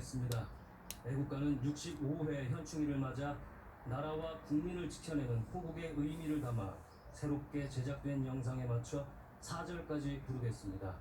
시작했습니다. 애국가는 65회 현충일을 맞아 나라와 국민을 지켜내는 호국의 의미를 담아 새롭게 제작된 영상에 맞춰 4절까지 부르겠습니다.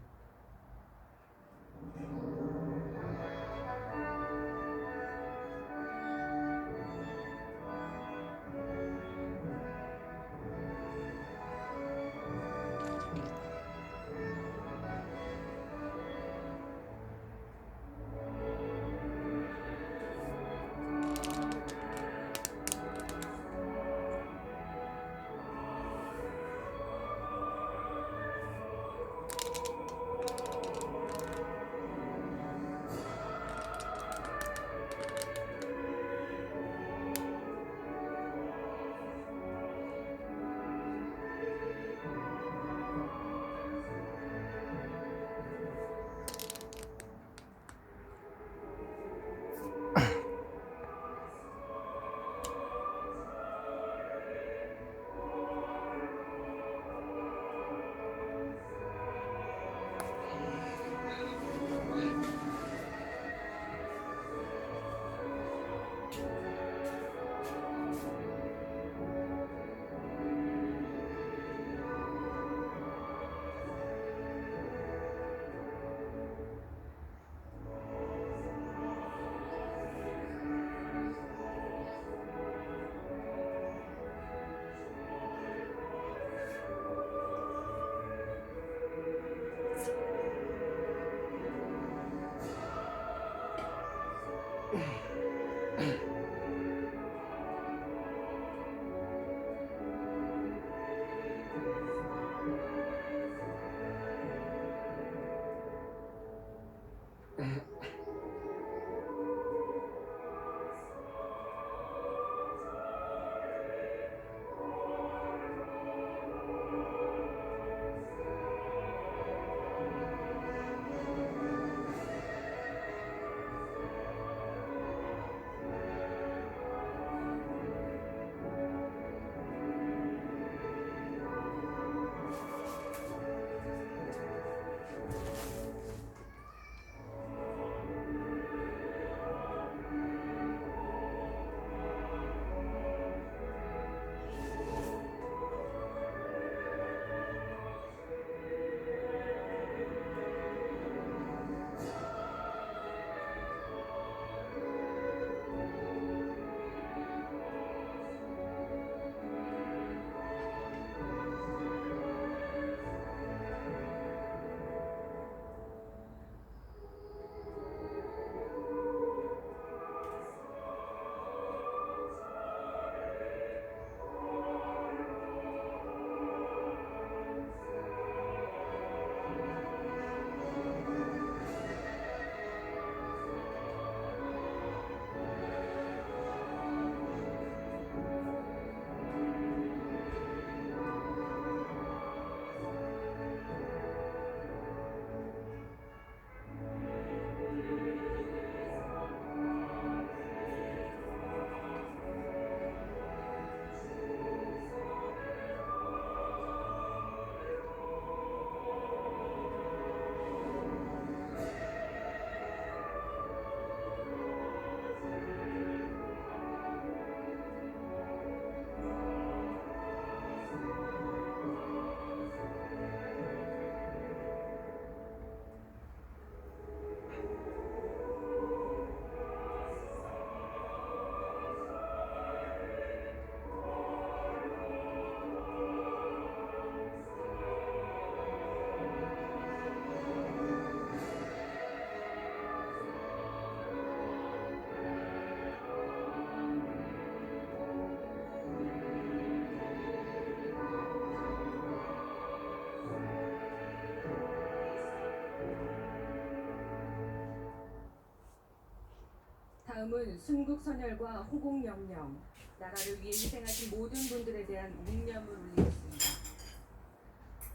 다음은 순국선열과 호국영령, 나라를 위해 희생하신 모든 분들에 대한 묵념을 올리겠습니다.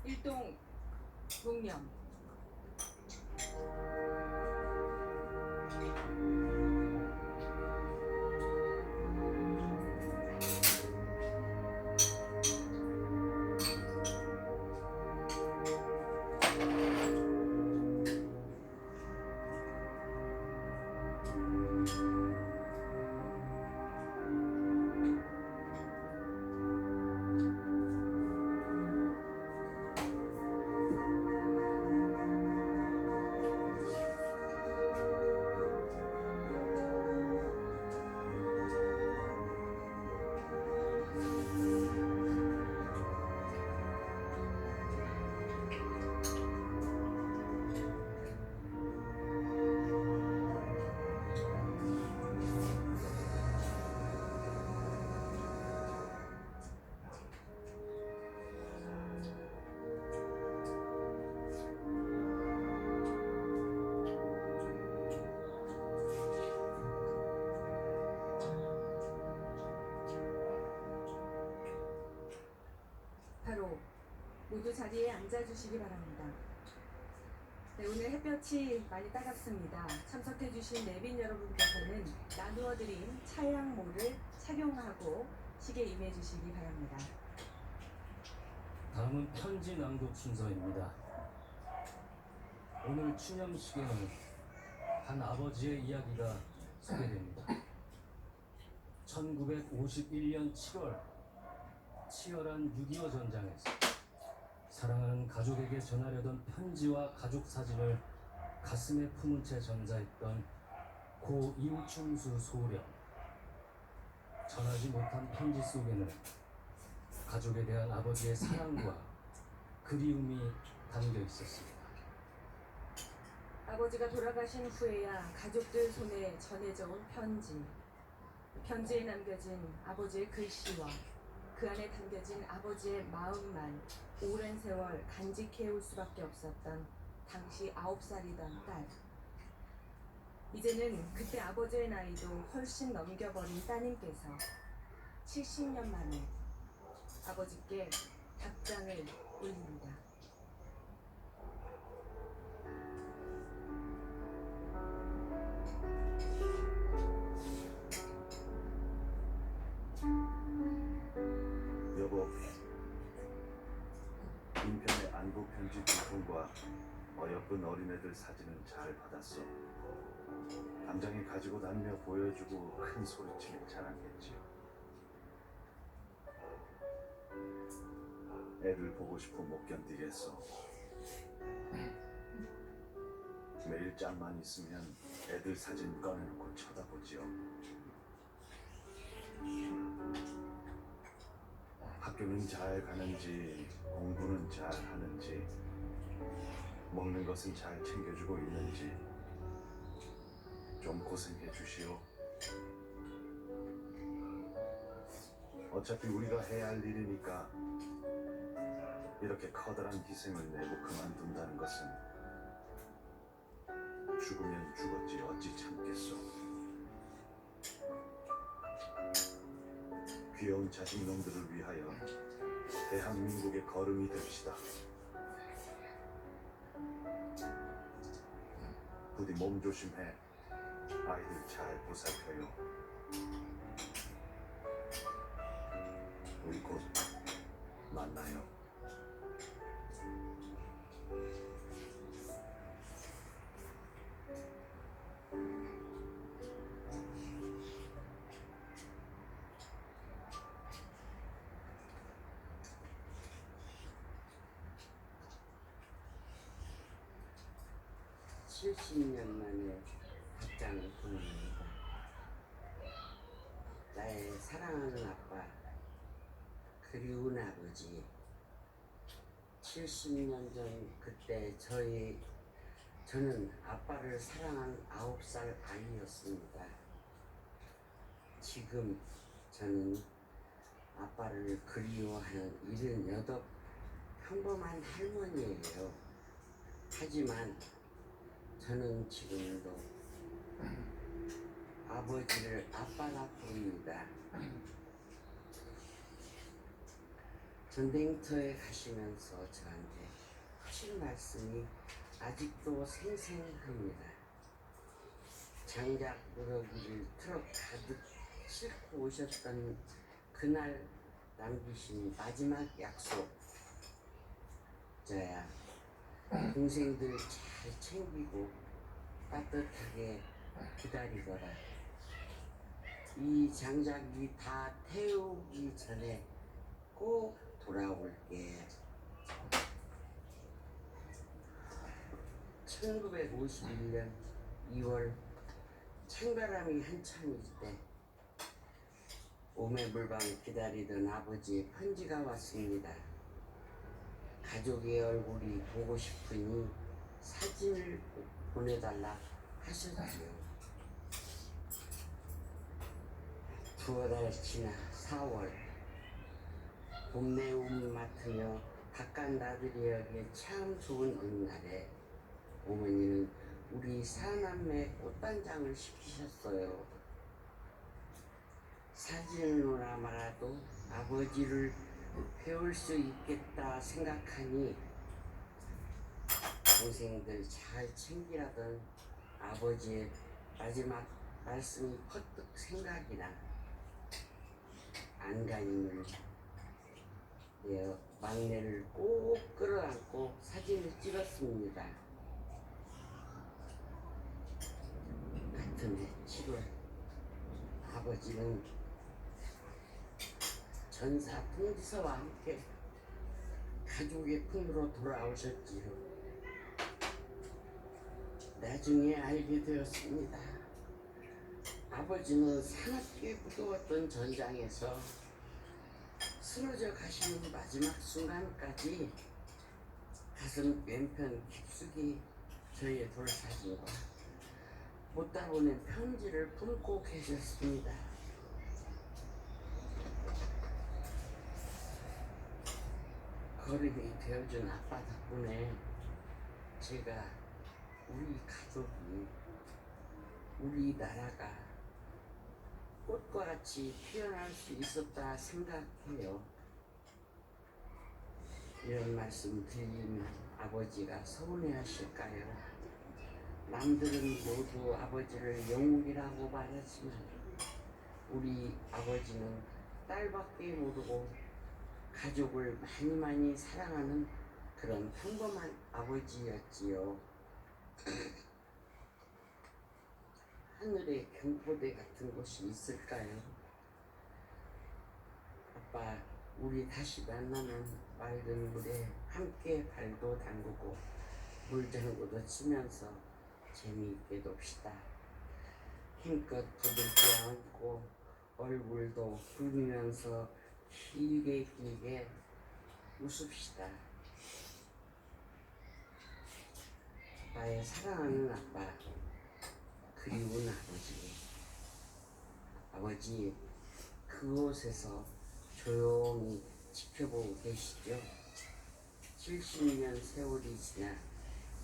일동 묵념. 모두 자리에 앉아주시기 바랍니다. 네, 오늘 햇볕이 많이 따갑습니다. 참석해주신 내빈 여러분께서는 나누어드린 차양모를 착용하고 시계 임해주시기 바랍니다. 다음은 편지 낭독 순서입니다. 오늘 추념식에는 한 아버지의 이야기가 소개됩니다. 1951년 7월 치열한 6.25 전장에서 사랑하는 가족에게 전하려던 편지와 가족 사진을 가슴에 품은 채 전사했던 고 이우충수 소령. 전하지 못한 편지 속에는 가족에 대한 아버지의 사랑과 그리움이 담겨 있었습니다. 아버지가 돌아가신 후에야 가족들 손에 전해져 온 편지. 편지에 남겨진 아버지의 글씨와 그 안에 담겨진 아버지의 마음만 오랜 세월 간직해올 수밖에 없었던 당시 9살이던 딸. 이제는 그때 아버지의 나이도 훨씬 넘겨버린 따님께서 70년 만에 아버지께 답장을 올립니다. 여보, 인편의 안부 편지 두 통과 어여쁜 어린애들 사진은 잘 받았어. 담장에 가지고 다니며 보여주고 큰 소리치며 자랑했지요. 애들 보고 싶어 못 견디겠어. 매일 짬만 있으면 애들 사진 꺼내놓고 쳐다보지요. 학교는 잘 가는지, 공부는 잘 하는지, 먹는 것은 잘 챙겨주고 있는지 좀 고생해 주시오. 어차피 우리가 해야 할 일이니까 이렇게 커다란 희생을 내고 그만둔다는 것은 죽으면 죽었지 어찌 참겠소. 귀여운 자식놈들을 위하여 대한민국의 거름이 됩시다. 부디 몸 조심해. 아이들 잘 보살펴요. 우리 곧 만나요. (70년) 만에 답장을 보냅니다. 나의 사랑하는 아빠, 그리운 아버지. 70년 전 그때 저는 아빠를 사랑한 9살 아이였습니다. 지금 저는 아빠를 그리워하는 78 평범한 할머니예요. 하지만 저는 지금도 아버지를 아빠라 부릅니다. 전쟁터에 가시면서 저한테 하신 말씀이 아직도 생생합니다. 장작 무더기를 트럭 가득 싣고 오셨던 그날 남기신 마지막 약속. 저야 동생들 잘 챙기고 따뜻하게 기다리거라. 이 장작이 다 태우기 전에 꼭 돌아올게. 1951년 2월 찬바람이 한참일 때 오매불방 기다리던 아버지의 편지가 왔습니다. 가족의 얼굴이 보고 싶으니 사진을 보내달라 하셨지요. 2달 지나 4월 봄내음 맡으며 바깥 나들이하기에 참 좋은 어느 날에 어머니는 우리 사남매 꽃단장을 시키셨어요. 사진으로나 말아도 아버지를 배울 수 있겠다 생각하니 동생들 잘 챙기라던 아버지의 마지막 말씀이 퍼뜩 생각이 나. 안간힘을 내어 막내를 꼭 끌어안고 사진을 찍었습니다. 같은 해 7월 아버지는 전사 통지서와 함께 가족의 품으로 돌아오셨지요. 나중에 알게 되었습니다. 아버지는 사납게 무더웠던 전장에서 쓰러져 가시는 마지막 순간까지 가슴 왼편 깊숙이 저희의 돌사진과 못다 보낸 편지를 품고 계셨습니다. 거름이 되어준 아빠 덕분에 제가 우리 가족이 우리나라가 꽃과 같이 피어날 수 있었다 생각해요. 이런 말씀 드리면 아버지가 서운해하실까요? 남들은 모두 아버지를 영웅이라고 말하지만 우리 아버지는 딸밖에 모르고 가족을 많이 사랑하는 그런 평범한 아버지였지요. 하늘에 경포대 같은 곳이 있을까요? 아빠, 우리 다시 만나면 맑은 물에 함께 발도 담그고 물장구도 치면서 재미있게 놉시다. 힘껏 부들겨 안고 얼굴도 붉으면서 길게 웃읍시다. 나의 사랑하는 아빠, 그리운 아버지, 그곳에서 조용히 지켜보고 계시죠? 70년 세월이 지나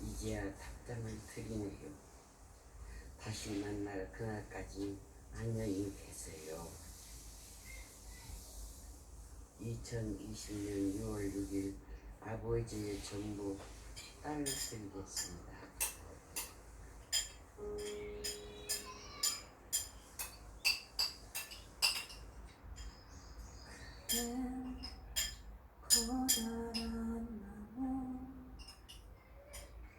이제야 답장을 드리네요. 다시 만날 그날까지 안녕히 계세요. 2020년 6월 6일 아버지의 전부 딸 드리겠습니다. 커다란 나무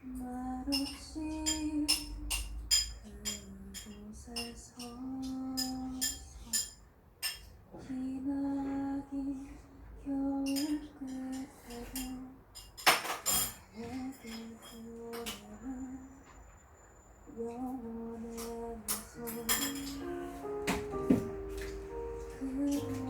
말없이 그곳에 서서 기나긴 겨울 끝에도 내게 보내는 영원의 미소. 그곳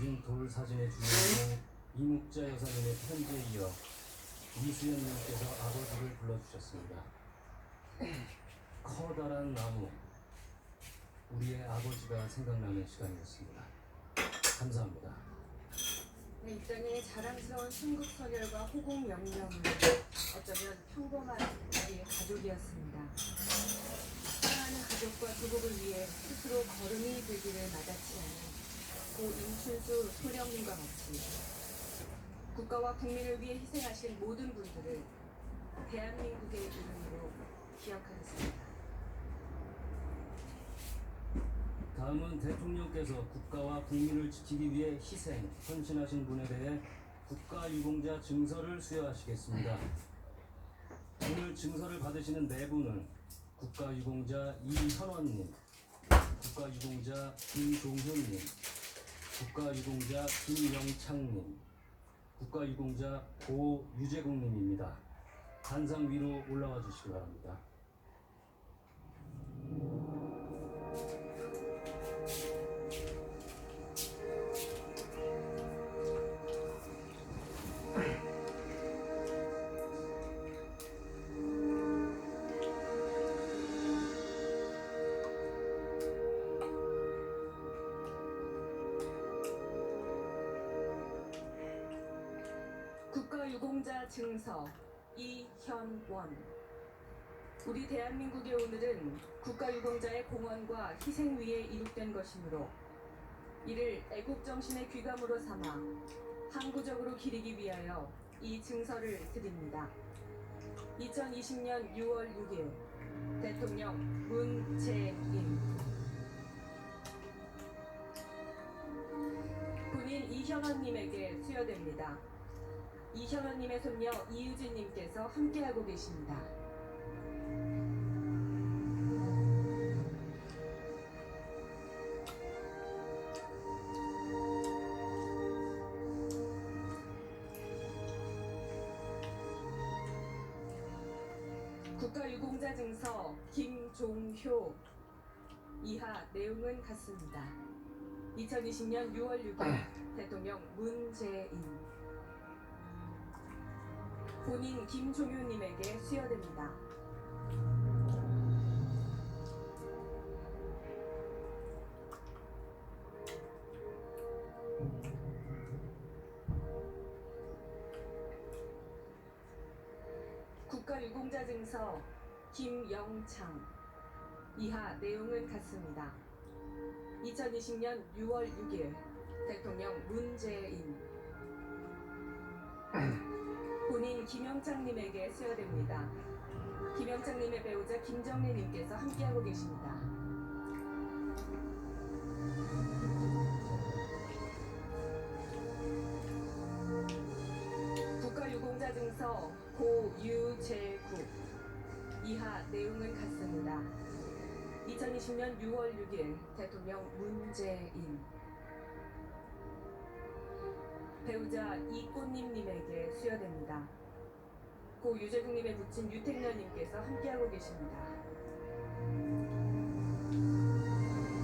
떨어진 돌 사진의 주인공 이묵자 여사님의 편지에 이어 이수연님께서 아버지를 불러주셨습니다. 커다란 나무, 우리의 아버지가 생각나는 시간이었습니다. 감사합니다. 네, 이 땅의 자랑스러운 순국선열과 호국 영령은 어쩌면 평범한 우리의 가족이었습니다. 사랑하는 가족과 조국을 위해 스스로 걸음이 되기를 마다치 않은 고 임춘수 소령님과 같이 국가와 국민을 위해 희생하신 모든 분들을 대한민국의 이름으로 기억하겠습니다. 다음은 대통령께서 국가와 국민을 지키기 위해 희생, 헌신하신 분에 대해 국가유공자 증서를 수여하시겠습니다. 오늘 증서를 받으시는 네 분은 국가유공자 이현원님, 국가유공자 김종훈님, 국가유공자 김영창님, 국가유공자 고유재국님입니다. 단상 위로 올라와 주시기 바랍니다. 국가유공자 증서 이현원. 우리 대한민국의 오늘은 국가유공자의 공헌과 희생 위에 이룩된 것이므로 이를 애국정신의 귀감으로 삼아 항구적으로 기리기 위하여 이 증서를 드립니다. 2020년 6월 6일 대통령 문재인. 본인 이현원님에게 수여됩니다. 이현원님의 손녀 이유진님께서 함께하고 계십니다. 국가유공자 증서 김종효. 이하 내용은 같습니다. 2020년 6월 6일 대통령 문재인. 본인 김종효님에게 수여됩니다. 국가유공자 증서 김영창. 이하 내용은 같습니다. 2020년 6월 6일 대통령 문재인. 본인 김영창님에게 수여됩니다. 김영창님의 배우자 김정래님께서 함께하고 계십니다. 국가유공자 증서 고유재국. 이하 내용은 같습니다. 2020년 6월 6일 대통령 문재인. 배우자 이꽃님님에게 수여됩니다. 고 유재국님의 부친 유택년님께서 함께하고 계십니다.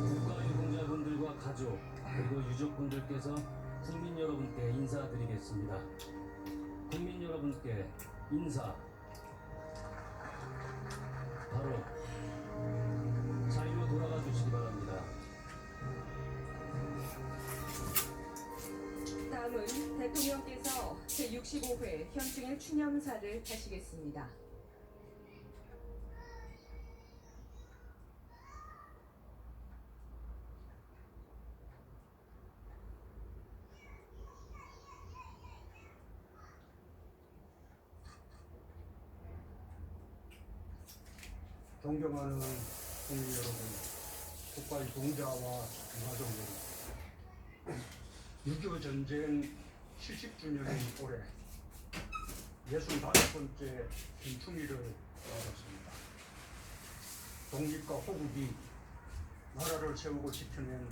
국가유공자분들과 가족 그리고 유족분들께서 국민 여러분께 인사드리겠습니다. 국민 여러분께 인사. 바로 자리로 돌아가 주시기 바랍니다. 다음은 대통령께서 제65회 현충일 추념사를 하시겠습니다. 존경하는 국민 여러분, 국가유공자와 유가족 여러분, 6.25 전쟁 70주년인 올해 65번째 현충일을 맞았습니다. 독립과 호국이 나라를 세우고 지켜낸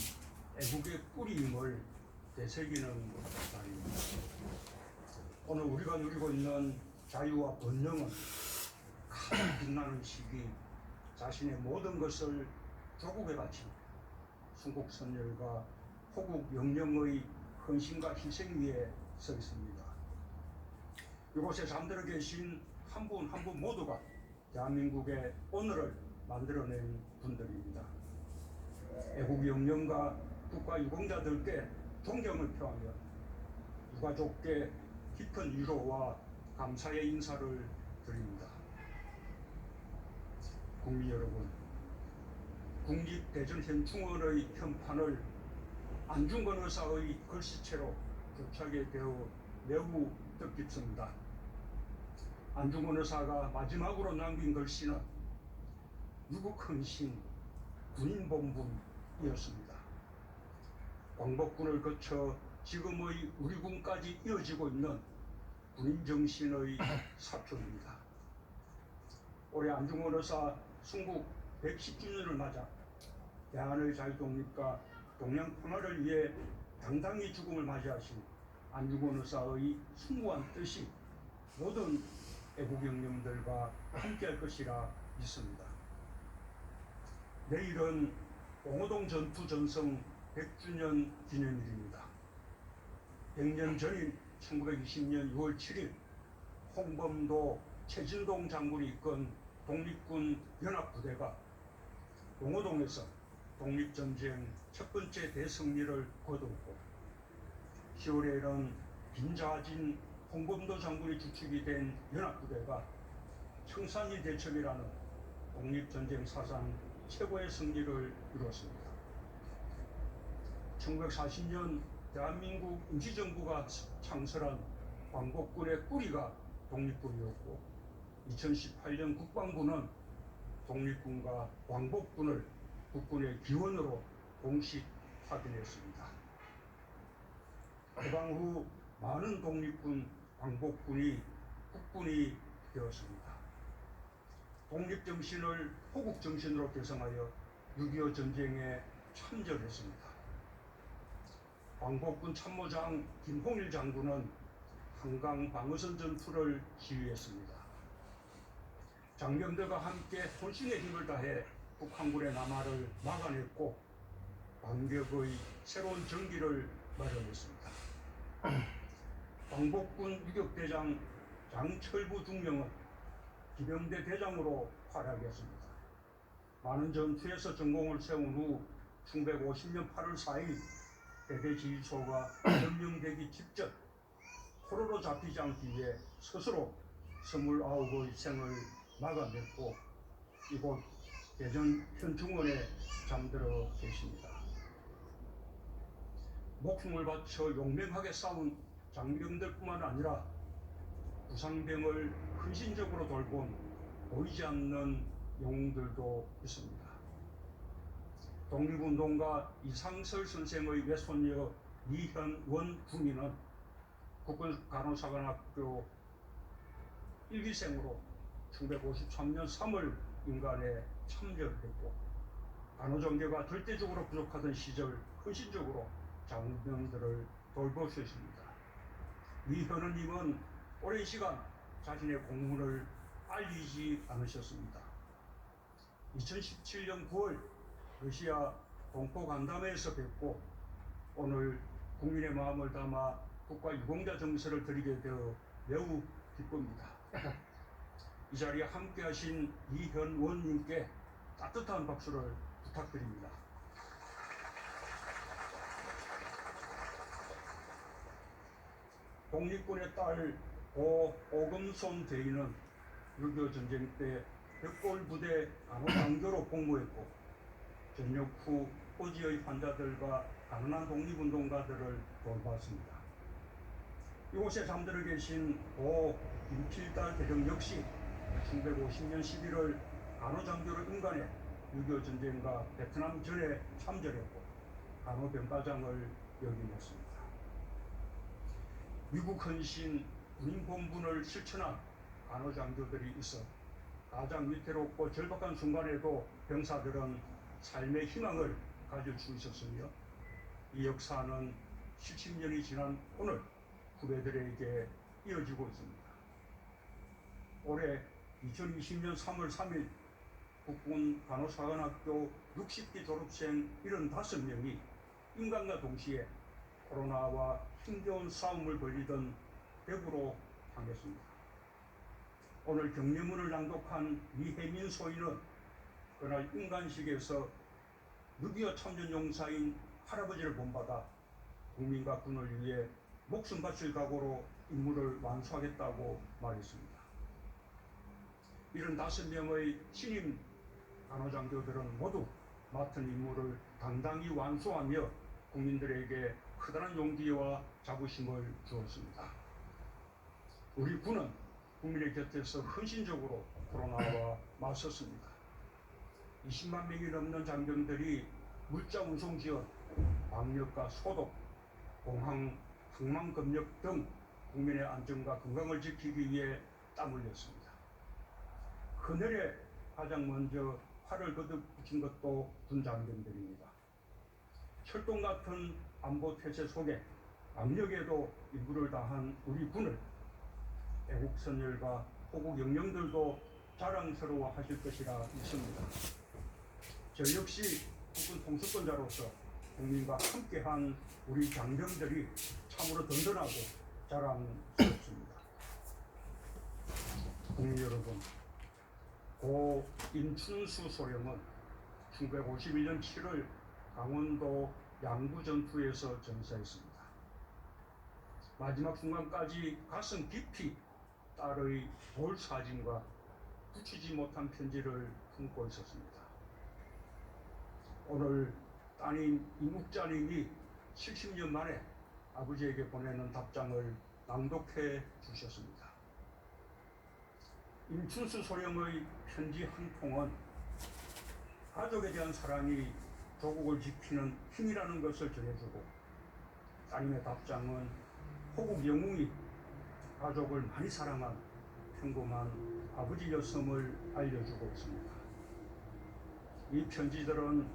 애국의 뿌리임을 되새기는 날입니다. 오늘 우리가 누리고 있는 자유와 번영은 가장 빛나는 시기, 자신의 모든 것을 조국에 바친 순국선열과 호국 영령의 헌신과 희생 위에 서 있습니다. 이곳에 잠들어 계신 한 분 한 분 모두가 대한민국의 오늘을 만들어낸 분들입니다. 애국 영령과 국가 유공자들께 존경을 표하며 유가족께 깊은 위로와 감사의 인사를 드립니다. 국민 여러분, 국립대전현충원의 현판을 안중근 의사의 글씨체로 교착하게 되어 매우 뜻깊습니다. 안중근 의사가 마지막으로 남긴 글씨는 유국헌신 군인본분이었습니다. 광복군을 거쳐 지금의 우리 군까지 이어지고 있는 군인정신의 사표입니다. 올해 안중근 의사 순국 110주년을 맞아 대한의 자유독립과 동양 평화를 위해 당당히 죽음을 맞이하신 안중근 의사의 숭고한 뜻이 모든 애국영령들과 함께할 것이라 믿습니다. 내일은 봉오동 전투 전성 100주년 기념일입니다. 100년 전인 1920년 6월 7일 홍범도 최진동 장군이 이끈 독립군 연합부대가 봉오동에서 독립전쟁 첫 번째 대승리를 거두었고 10월에는 빈자진 홍범도 장군이 주축이 된 연합부대가 청산리 대첩이라는 독립전쟁 사상 최고의 승리를 이루었습니다. 1940년 대한민국 임시정부가 창설한 광복군의 뿌리가 독립군이었고 2018년 국방부는 독립군과 광복군을 국군의 기원으로 공식 확인했습니다. 해방 후 많은 독립군, 광복군이 국군이 되었습니다. 독립정신을 호국정신으로 개성하여 6.25 전쟁에 참전했습니다. 광복군 참모장 김홍일 장군은 한강 방어선 전투를 지휘했습니다. 장병들과 함께 혼신의 힘을 다해 북한군의 남하를 막아냈고 반격의 새로운 전기를 마련했습니다. 광복군 유격대장 장철부 중령은 기병대 대장으로 활약했습니다. 많은 전투에서 전공을 세운 후 1950년 8월 4일 대대지휘소가 점령되기 직전 포로로 잡히지 않기 위해 스스로 29의 생을 막아냈고 이곳 대전 현충원에 잠들어 계십니다. 목숨을 바쳐 용맹하게 싸운 장병들뿐만 아니라 부상병을 헌신적으로 돌본 보이지 않는 영웅들도 있습니다. 독립운동가 이상설 선생의 외손녀 이현원 군인은 국군간호사관학교 1기생으로 1953년 3월 인간에 참전했고 간호정제가 절대적으로 부족하던 시절 헌신적으로 장병들을 돌보셨습니다. 이현원님은 오랜 시간 자신의 공문을 알리지 않으셨습니다. 2017년 9월 러시아 동포 간담회에서 뵙고 오늘 국민의 마음을 담아 국가 유공자 정서를 드리게 되어 매우 기쁩니다. 이 자리에 함께하신 이현원님께 따뜻한 박수를 부탁드립니다. 독립군의 딸 오금손 대인은 6.25 전쟁 때 벽골 부대 간호장교로 복무했고 전역 후 호지의 환자들과 가난한 독립운동가들을 돌봤습니다. 이곳에 잠들어 계신 김필달 대령 역시 1950년 11월 간호장교로 임관해 6.25 전쟁과 베트남 전에 참전했고 간호병과장을 역임했습니다. 미국 헌신 군인본분을 실천한 간호장교들이 있어 가장 위태롭고 절박한 순간에도 병사들은 삶의 희망을 가질 수 있었으며 이 역사는 70년이 지난 오늘 후배들에게 이어지고 있습니다. 올해 2020년 3월 3일 국군 간호사관학교 60기 졸업생 75명이 임관과 동시에 코로나와 힘겨운 싸움을 벌이던 대구로 향했습니다. 오늘 격려문을 낭독한 이혜민 소인은 그날 인간식에서 6.25 참전용사인 할아버지를 본받아 국민과 군을 위해 목숨 바칠 각오로 임무를 완수하겠다고 말했습니다. 75명의 신임 간호장교들은 모두 맡은 임무를 당당히 완수하며 국민들에게 커다란 용기와 자부심을 주었습니다. 우리 군은 국민의 곁에서 헌신적으로 코로나와 맞섰습니다. 20만 명이 넘는 장병들이 물자 운송 지원, 방역과 소독, 공항, 항만 검역 등 국민의 안전과 건강을 지키기 위해 땀 흘렸습니다. 그늘에 가장 먼저 팔을 거듭 붙인 것도 군 장병들입니다. 철동 같은 안보 태세 속에 악력에도 임무를 다한 우리 군을 애국 선열과 호국 영령들도 자랑스러워하실 것이라 믿습니다. 저 역시 국군 통수권자로서 국민과 함께한 우리 장병들이 참으로 든든하고 자랑스럽습니다. 국민 여러분, 고 임춘수 소령은 1951년 7월 강원도 양구전투에서 전사했습니다. 마지막 순간까지 가슴 깊이 딸의 볼 사진과 붙이지 못한 편지를 품고 있었습니다. 오늘 따님 이묵자님이 70년 만에 아버지에게 보내는 답장을 낭독해 주셨습니다. 임춘수 소령의 편지 한 통은 가족에 대한 사랑이 조국을 지키는 힘이라는 것을 전해주고, 따님의 답장은 호국 영웅이 가족을 많이 사랑한 평범한 아버지였음을 알려주고 있습니다. 이 편지들은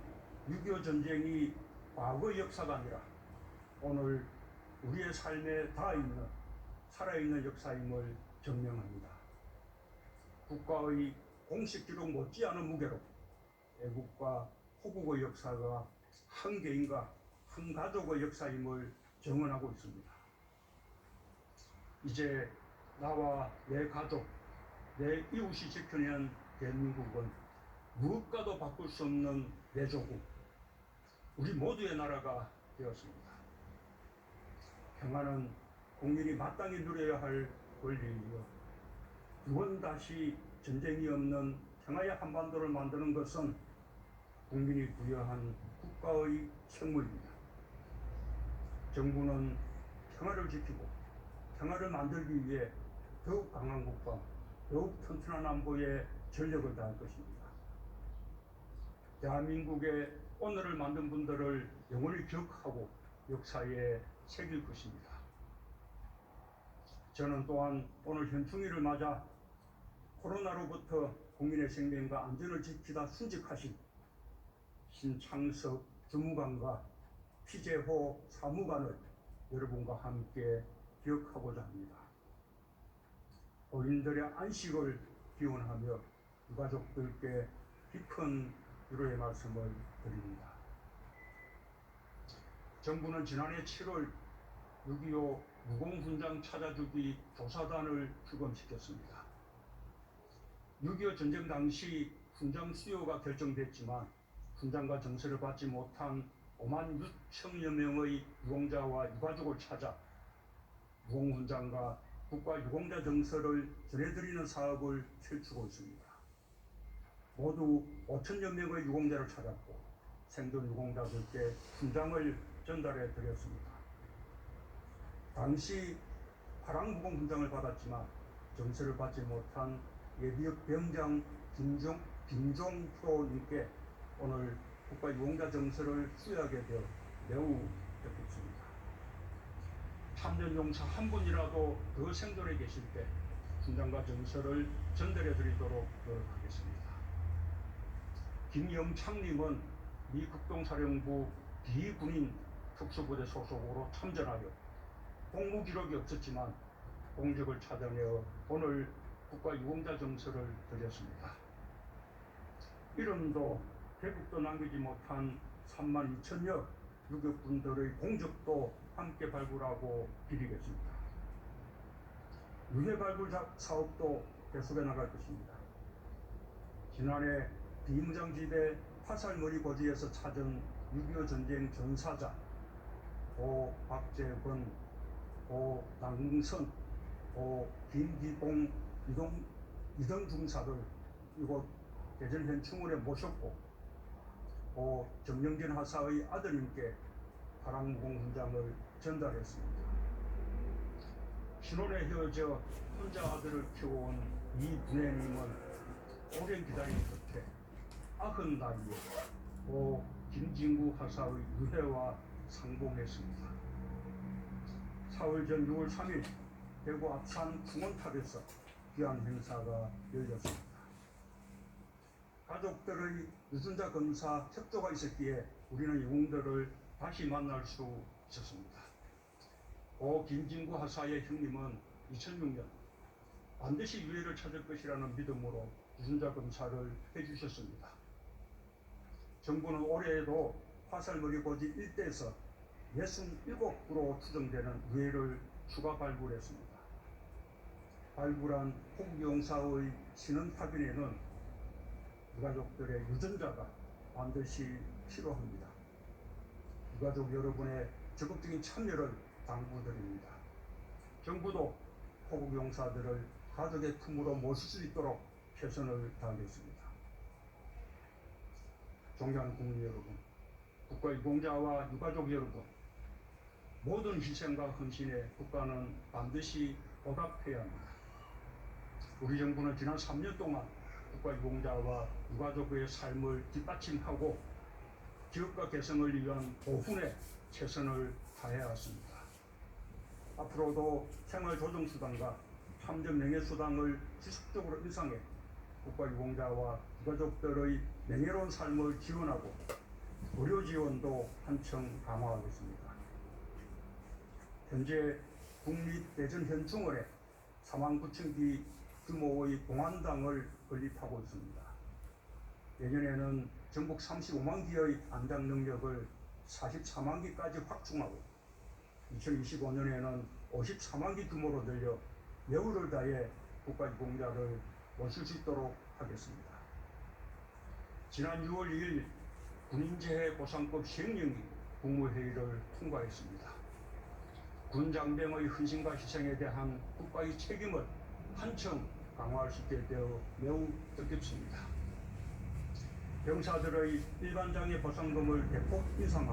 6.25 전쟁이 과거 역사가 아니라 오늘 우리의 삶에 닿아있는 살아있는 역사임을 증명합니다. 국가의 공식 기록 못지않은 무게로 애국과 호국의 역사가 한 개인과 한 가족의 역사임을 증언하고 있습니다. 이제 나와 내 가족, 내 이웃이 지켜낸 대한민국은 무엇과도 바꿀 수 없는 내 조국, 우리 모두의 나라가 되었습니다. 평화는 국민이 마땅히 누려야 할 권리이며, 이번 다시 전쟁이 없는 평화의 한반도를 만드는 것은 국민이 부여한 국가의 책무입니다. 정부는 평화를 지키고 평화를 만들기 위해 더욱 강한 국방, 더욱 튼튼한 안보에 전력을 다할 것입니다. 대한민국의 오늘을 만든 분들을 영원히 기억하고 역사에 새길 것입니다. 저는 또한 오늘 현충일을 맞아 코로나로부터 국민의 생명과 안전을 지키다 순직하신 신창섭 주무관과 피재호 사무관을 여러분과 함께 기억하고자 합니다. 본인들의 안식을 기원하며 유가족들께 깊은 위로의 말씀을 드립니다. 정부는 지난해 7월 6.25 무공훈장 찾아주기 조사단을 출범시켰습니다. 6.25 전쟁 당시 훈장 수요가 결정됐지만 훈장과 정서를 받지 못한 5만 6천여 명의 유공자와 유가족을 찾아 무공훈장과 국가 유공자 정서를 전해드리는 사업을 펼치고 있습니다. 모두 5천여 명의 유공자를 찾았고 생존 유공자들께 훈장을 전달해 드렸습니다. 당시 파랑무공 훈장을 받았지만 정서를 받지 못한 예비역 병장 김종표님께 오늘 국가 유공자 정서를 수여하게 되어 매우 기쁘습니다. 참전용사 한 분이라도 더 생존해 계실 때 훈장과 정서를 전달해 드리도록 노력하겠습니다. 김영창님은 미 극동사령부 비군인 특수부대 소속으로 참전하여 복무 기록이 없었지만 공적을 찾아내어 오늘 국가 유공자 정서를 드렸습니다. 이름도 대국도 남기지 못한 3만 2천여 유격분들의 공적도 함께 발굴하고 기리겠습니다. 유해 발굴 사업도 계속해 나갈 것입니다. 지난해 비무장지대 화살머리 고지에서 찾은 6.25 전쟁 전사자 고 박재권, 고 남궁선, 고 김기봉, 이등 중사들 이곳 대전 현충원에 모셨고 고 정영진 하사의 아드님께 파랑무공 훈장을 전달했습니다. 신혼에 헤어져 혼자 아들을 키워온 이 부녀님은 오랜 기다림 끝에 90나이에 고 김진구 하사의 유해와 상봉했습니다. 4월 전 6월 3일 대구 앞산 중원탑에서 귀한 행사가 열렸습니다. 가족들의 유전자 검사 협조가 있었기에 우리는 영웅들을 다시 만날 수 있었습니다. 고 김진구 하사의 형님은 2006년 반드시 유해를 찾을 것이라는 믿음으로 유전자 검사를 해주셨습니다. 정부는 올해에도 화살머리 고지 일대에서 67구로 추정되는 유해를 추가 발굴했습니다. 발굴한 호국용사의 신원 확인에는 유가족들의 유전자가 반드시 필요합니다. 유가족 여러분의 적극적인 참여를 당부드립니다. 정부도 호국용사들을 가족의 품으로 모실 수 있도록 최선을 다하겠습니다. 존경하는 국민 여러분, 국가유공자와 유가족 여러분, 모든 희생과 헌신에 국가는 반드시 보답해야 합니다. 우리 정부는 지난 3년 동안 국가유공자와 유가족의 삶을 뒷받침하고 기업가 개성을 위한 보훈에 최선을 다해야 했습니다. 앞으로도 생활조정수당과 참전명예수당을 지속적으로 인상해 국가유공자와 유가족들의 명예로운 삶을 지원하고 의료 지원도 한층 강화하겠습니다. 현재 국립대전현충원에 49,000기 규모의 봉안당을 건립하고 있습니다. 내년에는 전국 35만 기의 안당 능력을 44만 기까지 확충하고 2025년에는 54만 기 규모로 늘려 여우를 다해 국가유공자를 모실 수 있도록 하겠습니다. 지난 6월 2일 군인재해 보상법 시행령이 국무회의를 통과했습니다. 군장병의 헌신과 희생에 대한 국가의 책임을 한층 강화할 수 있게 되어 매우 뜻깊습니다. 병사들의 일반장애 보상금을 대폭 인상하고